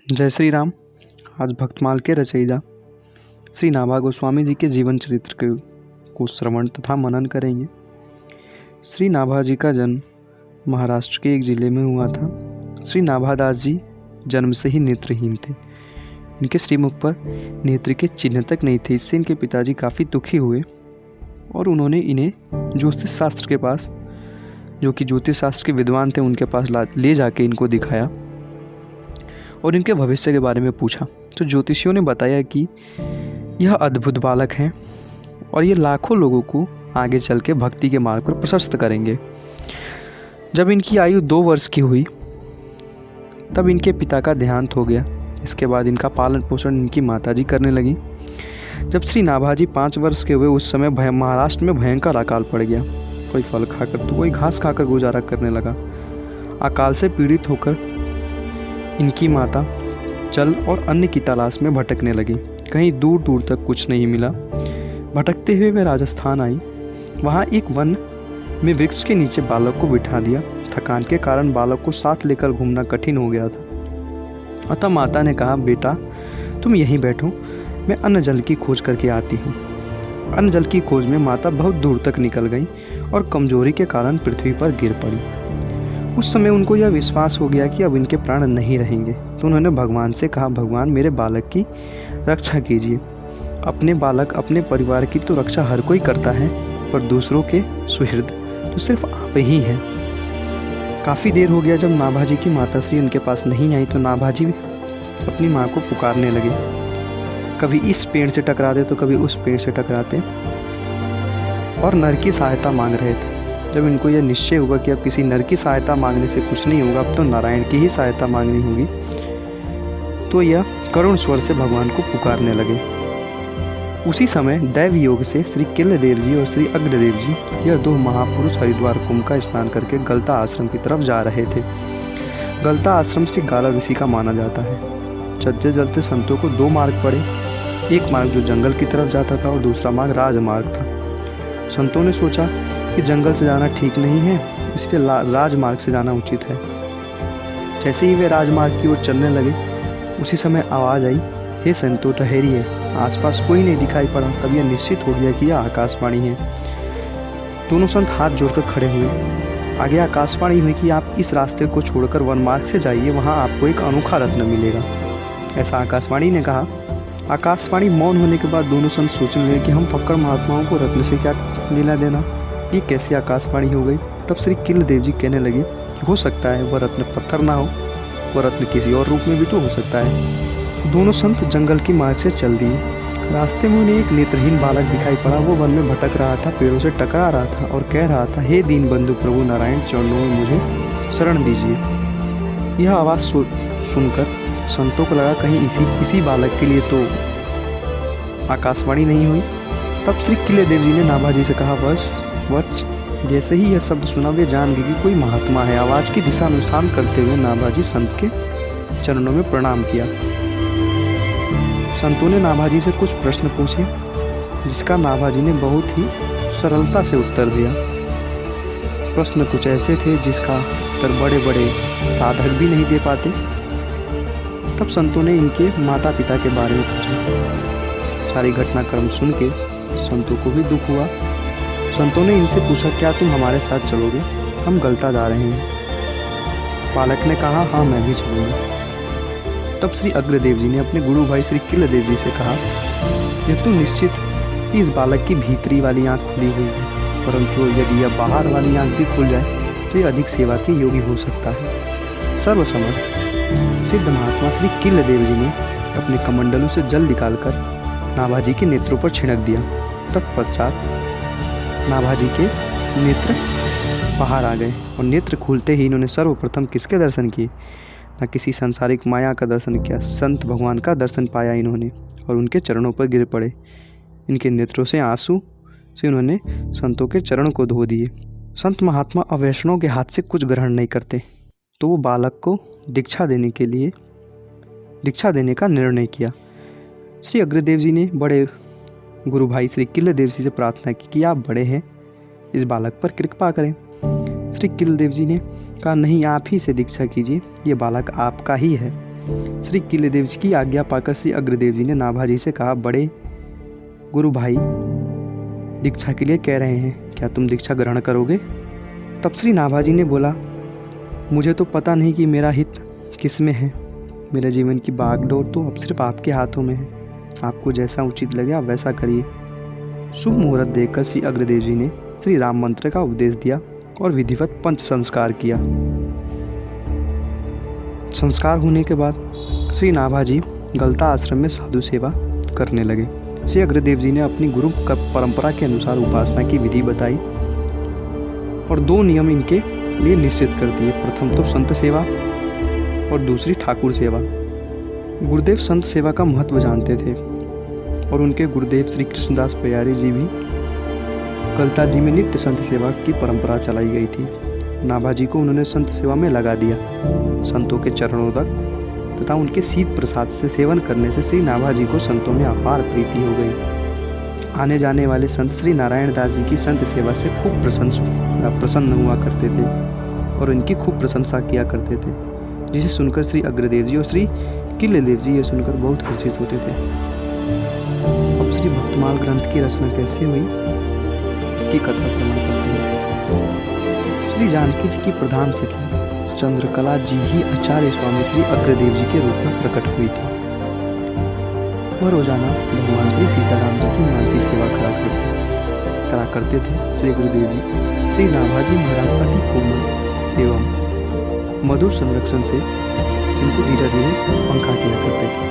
जय श्री राम। आज भक्तमाल के रचयिता श्री नाभा गोस्वामी जी के जीवन चरित्र को श्रवण तथा मनन करेंगे। श्री नाभा जी का जन्म महाराष्ट्र के एक ज़िले में हुआ था। श्री नाभादास जी जन्म से ही नेत्रहीन थे। इनके श्रीमुख पर नेत्र के चिन्ह तक नहीं थे। इससे इनके पिताजी काफ़ी दुखी हुए और उन्होंने इन्हें ज्योतिष शास्त्र के पास, जो कि ज्योतिष शास्त्र के विद्वान थे, उनके पास ले जाके इनको दिखाया और इनके भविष्य के बारे में पूछा। तो ज्योतिषियों ने बताया कि यह अद्भुत बालक हैं और ये लाखों लोगों को आगे चल के भक्ति के मार्ग पर प्रशस्त करेंगे। जब इनकी आयु 2 वर्ष की हुई तब इनके पिता का देहांत हो गया। इसके बाद इनका पालन पोषण इनकी माताजी करने लगी। जब श्री नाभाजी 5 वर्ष के हुए उस समय महाराष्ट्र में भयंकर अकाल पड़ गया। कोई फल खाकर तो कोई घास खाकर गुजारा करने लगा। अकाल से पीड़ित होकर इनकी माता जल और अन्न की तलाश में भटकने लगी। कहीं दूर दूर तक कुछ नहीं मिला। भटकते हुए वे राजस्थान आई। वहाँ एक वन में वृक्ष के नीचे बालक को बिठा दिया। थकान के कारण बालक को साथ लेकर घूमना कठिन हो गया था। अतः माता ने कहा, बेटा तुम यहीं बैठो, मैं अन्न जल की खोज करके आती हूँ। अन्न जल की खोज में माता बहुत दूर तक निकल गई और कमजोरी के कारण पृथ्वी पर गिर पड़ी। उस समय उनको यह विश्वास हो गया कि अब इनके प्राण नहीं रहेंगे। तो उन्होंने भगवान से कहा, भगवान मेरे बालक की रक्षा कीजिए। अपने बालक अपने परिवार की तो रक्षा हर कोई करता है, पर दूसरों के सुहृद तो सिर्फ आप ही हैं। काफ़ी देर हो गया। जब नाभाजी की माताश्री उनके पास नहीं आई तो नाभाजी अपनी माँ को पुकारने लगे। कभी इस पेड़ से टकराते तो कभी उस पेड़ से टकराते और नर की सहायता मांग रहे थे। जब इनको यह निश्चय हुआ कि अब किसी नर की सहायता मांगने से कुछ नहीं होगा, अब तो नारायण की ही सहायता मांगनी होगी, तो यह करुण स्वर से भगवान को पुकारने लगे। उसी समय दैव योग से श्री किल्लदेव जी और श्री अग्रदेव जी, यह 2 महापुरुष हरिद्वार कुंभ का स्नान करके गलता आश्रम की तरफ जा रहे थे। गलता आश्रम श्री गाला ऋषि का माना जाता है। चलते चलते संतों को 2 मार्ग पड़े। एक मार्ग जो जंगल की तरफ जाता था और दूसरा मार्ग राजमार्ग था। संतों ने सोचा कि जंगल से जाना ठीक नहीं है, इसलिए राजमार्ग से जाना उचित है। जैसे ही वे राजमार्ग की ओर चलने लगे, उसी समय आवाज़ आई, हे संतो ठहरिए, आसपास कोई नहीं दिखाई पड़ा। तब यह निश्चित हो गया कि यह आकाशवाणी है। दोनों संत हाथ जोड़कर खड़े हुए। आगे आकाशवाणी हुई कि आप इस रास्ते को छोड़कर वन मार्ग से जाइए, वहाँ आपको एक अनोखा रत्न मिलेगा। ऐसा आकाशवाणी ने कहा। आकाशवाणी मौन होने के बाद दोनों संत सोचने लगे कि हम फक्कड़ महात्माओं को रत्न से क्या लेना देना, ये कैसी आकाशवाणी हो गई। तब श्री किल्लदेव जी कहने लगे कि हो सकता है वह रत्न पत्थर ना हो, वह रत्न किसी और रूप में भी तो हो सकता है। दोनों संत जंगल की मार्ग से चल दिए। रास्ते में उन्हें एक नेत्रहीन बालक दिखाई पड़ा। वो वन में भटक रहा था, पेड़ों से टकरा रहा था और कह रहा था, हे दीन बंधु प्रभु नारायण, चरणों में मुझे शरण दीजिए। यह आवाज़ सुनकर संतों को लगा कहीं इसी बालक के लिए तो आकाशवाणी नहीं हुई। तब श्री किल्लदेव जी ने नाभाजी से कहा, वत्स। जैसे ही यह शब्द सुना वे जान गए कि कोई महात्मा है। आवाज़ की दिशा अनुसंधान करते हुए नाभाजी संत के चरणों में प्रणाम किया। संतों ने नाभाजी से कुछ प्रश्न पूछे, जिसका नाभाजी ने बहुत ही सरलता से उत्तर दिया। प्रश्न कुछ ऐसे थे जिसका उत्तर बड़े बड़े साधक भी नहीं दे पाते। तब संतों ने इनके माता पिता के बारे में पूछा। सारी घटनाक्रम सुन के संतों को भी दुख हुआ। संतों ने इनसे पूछा, क्या तुम हमारे साथ चलोगे? हम गलता जा रहे हैं। बालक ने कहा, हाँ मैं भी चलूँगा। तब श्री अग्रदेव जी ने अपने गुरु भाई श्री किल्लदेव जी से कहा, यह तो निश्चित ही इस बालक की भीतरी वाली आँख खुली हुई है, परंतु यदि यह बाहर वाली आँख भी खुल जाए तो यह अधिक सेवा के योगी हो सकता है। सर्वसमर्थ सिद्ध महात्मा श्री किल्लदेव जी ने अपने कमंडलों से जल निकालकर नाभाजी के नेत्रों पर छिड़क दिया। तत्पश्चात नाभाजी के नेत्र बाहर आ गए और नेत्र खुलते ही इन्होंने सर्वप्रथम किसके दर्शन किए? न किसी सांसारिक माया का दर्शन किया, संत भगवान का दर्शन पाया इन्होंने और उनके चरणों पर गिर पड़े। इनके नेत्रों से आंसू से उन्होंने संतों के चरण को धो दिए। संत महात्मा अवैष्णव के हाथ से कुछ ग्रहण नहीं करते, तो वो बालक को दीक्षा देने का निर्णय किया। श्री अग्रदेव जी ने बड़े गुरु भाई श्री किल्लदेव जी से प्रार्थना की कि आप बड़े हैं, इस बालक पर कृपा करें। श्री किल्लदेव जी ने कहा, नहीं, आप ही से दीक्षा कीजिए, ये बालक आपका ही है। श्री किलेदेव जी की आज्ञा पाकर श्री अग्रदेव जी ने नाभाजी से कहा, बड़े गुरु भाई दीक्षा के लिए कह रहे हैं, क्या तुम दीक्षा ग्रहण करोगे? तब श्री नाभाजी ने बोला, मुझे तो पता नहीं कि मेरा हित किस में है। मेरे जीवन की बागडोर तो अब सिर्फ आपके हाथों में है। आपको जैसा उचित लगे आप वैसा करिए। शुभ मुहूर्त देखकर श्री अग्रदेव जी ने श्री राम मंत्र का उपदेश दिया और विधिवत पंच संस्कार किया। संस्कार होने के बाद श्री नाभाजी गलता आश्रम में साधु सेवा करने लगे। श्री अग्रदेव जी ने अपनी गुरु परंपरा के अनुसार उपासना की विधि बताई और 2 नियम इनके लिए निश्चित कर दिए। प्रथम तो संत सेवा और दूसरी ठाकुर सेवा। गुरुदेव संत सेवा का महत्व जानते थे और उनके गुरुदेव श्री कृष्णदास प्यारे जी भी कलता जी में नित्य संत सेवा की परंपरा चलाई गई थी। नाभाजी को उन्होंने संत सेवा में लगा दिया। संतों के चरणों तक तथा उनके शीत प्रसाद से सेवन करने से श्री नाभाजी को संतों में अपार प्रीति हो गई। आने जाने वाले संत श्री नारायण दास जी की संत सेवा से खूब प्रसन्न हुआ करते थे और इनकी खूब प्रशंसा किया करते थे, जिसे सुनकर श्री अग्रदेव जी और श्री किलेदेव जी ये सुनकर बहुत हर्षित होते थे। अब श्री भक्तमाल ग्रंथ की रचना कैसे हुई, इसकी कथा श्रवण करते हैं। श्री जानकी जी की प्रधान सखी चंद्रकला जी ही आचार्य स्वामी श्री अग्रदेव जी के रूप में प्रकट हुई थी। वह रोजाना भगवान श्री सीताराम जी की मानसिक सेवा करा करते थे। श्री अग्रदेव जी श्री नाभाजी महाराज अति कोमल एवं मधुर संरक्षण से उनको धीरे धीरे पंखा किया करते थे।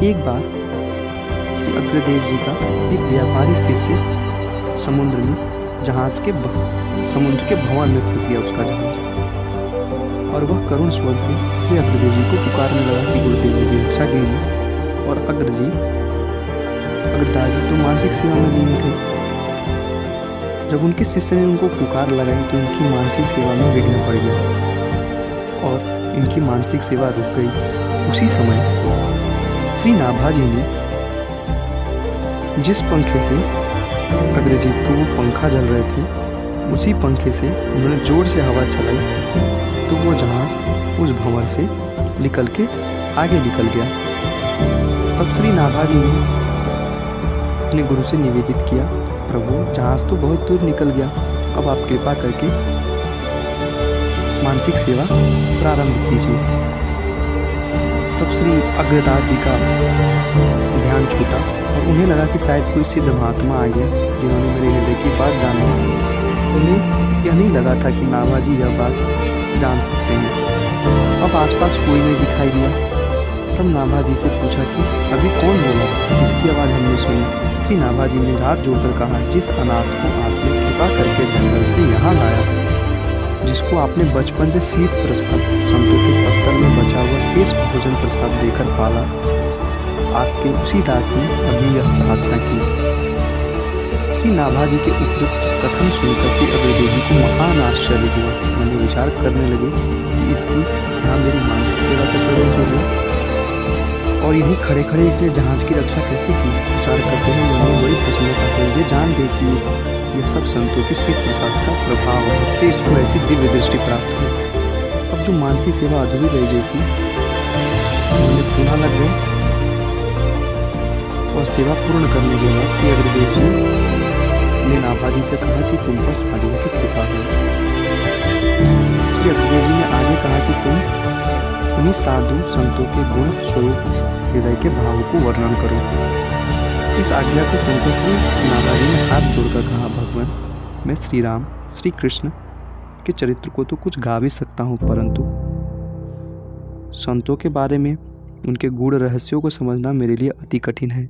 एक बार श्री अग्रदेव जी का एक व्यापारी शिष्य समुद्र के भंवर में फंस गया उसका जहाज, और वह करुण स्वर से श्री अग्रदेव जी को पुकारने लगा कि गुरुदेव जी रक्षा कीजिए। और अग्रदास जी तो मानसिक सेवा में लीन थे। जब उनके शिष्य ने उनको पुकार लगाई तो उनकी मानसिक सेवा में विघ्न पड़ गया और इनकी मानसिक सेवा रुक गई। उसी समय श्री नाभाजी ने जिस पंखे से अग्रजीत को वो पंखा जल रहे थे, उसी पंखे से उन्होंने जोर से हवा चलाई तो वो जहाज उस भंवर से निकल के आगे निकल गया। तब श्री नाभाजी ने अपने गुरु से निवेदित किया, प्रभु जहाज तो बहुत दूर निकल गया, अब आप कृपा करके मानसिक सेवा प्रारंभ कीजिए। तब श्री अग्रदास जी का ध्यान छूटा और उन्हें लगा कि शायद कोई सिद्ध महात्मा आ गया जिन्होंने मेरे हृदय की बात जान ली। उन्हें यह नहीं लगा था कि नाभाजी यह बात जान सकते हैं। अब आसपास कोई नहीं दिखाई दिया। तब नाभाजी से पूछा कि अभी कौन बोला, इसकी आवाज़ हमने सुनी। श्री नाभाजी ने हाथ जोड़कर कहा, जिस अनाथ को आपने कृपा करके जंगल से यहाँ लाया, जिसको आपने बचपन से शीत प्रसाद संतों के पत्तल में बचा हुआ शेष भोजन प्रसाद देकर पाला, आपके उसी दास ने अभी यह प्रार्थना की। श्री नाभाजी के उपयुक्त कथन सुनकर श्री अग्रदेव जी को महान आश्चर्य हुआ। मैंने विचार करने लगे कि इसकी यहाँ मेरी मानसिक सेवा का प्रवेश हो गया और यही खड़े खड़े इसने जहाज की रक्षा कैसे की। विचार करते हुए उन्होंने बड़ी प्रसन्नता हुई। ये जान गए कि यह सब संतों के शीत प्रसाद का प्रभाव है, तो इसको ऐसी दिव्य दृष्टि प्राप्त हुई। अब जो मानसिक सेवा अधूरी रह गई थी उन्होंने पुनः लग गए और सेवा पूर्ण करने के बाद श्री अग्रदेव जी ने नाभाजी से कहा कि तुम पर साधुओं की कृपा है। श्री अग्रदेव जी ने आगे कहा कि तुम उन्हीं साधु संतों के गुण स्वरूप हृदय के भाव को वर्णन करो। इस आज्ञा को सुनकर श्री नाभाजी ने हाथ जोड़कर कहा, भगवान मैं श्री राम श्री कृष्ण के चरित्र को तो कुछ गा भी सकता हूँ, परंतु संतों के बारे में उनके गूढ़ रहस्यों को समझना मेरे लिए अति कठिन है।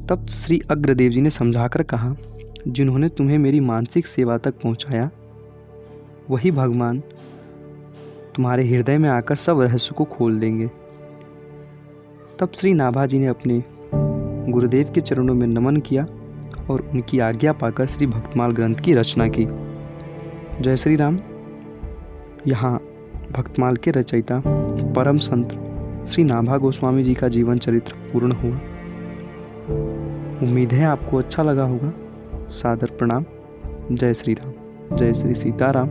तब श्री अग्रदेव जी ने समझाकर कहा, जिन्होंने तुम्हें मेरी मानसिक सेवा तक पहुंचाया वही भगवान तुम्हारे हृदय में आकर सब रहस्य को खोल देंगे। तब श्री नाभाजी ने अपने गुरुदेव के चरणों में नमन किया और उनकी आज्ञा पाकर श्री भक्तमाल ग्रंथ की रचना की। जय श्री राम। यहाँ भक्तमाल के रचयिता परम संत श्री नाभा गोस्वामी जी का जीवन चरित्र पूर्ण हुआ। उम्मीद है आपको अच्छा लगा होगा। सादर प्रणाम। जय श्री राम, जय श्री सीताराम।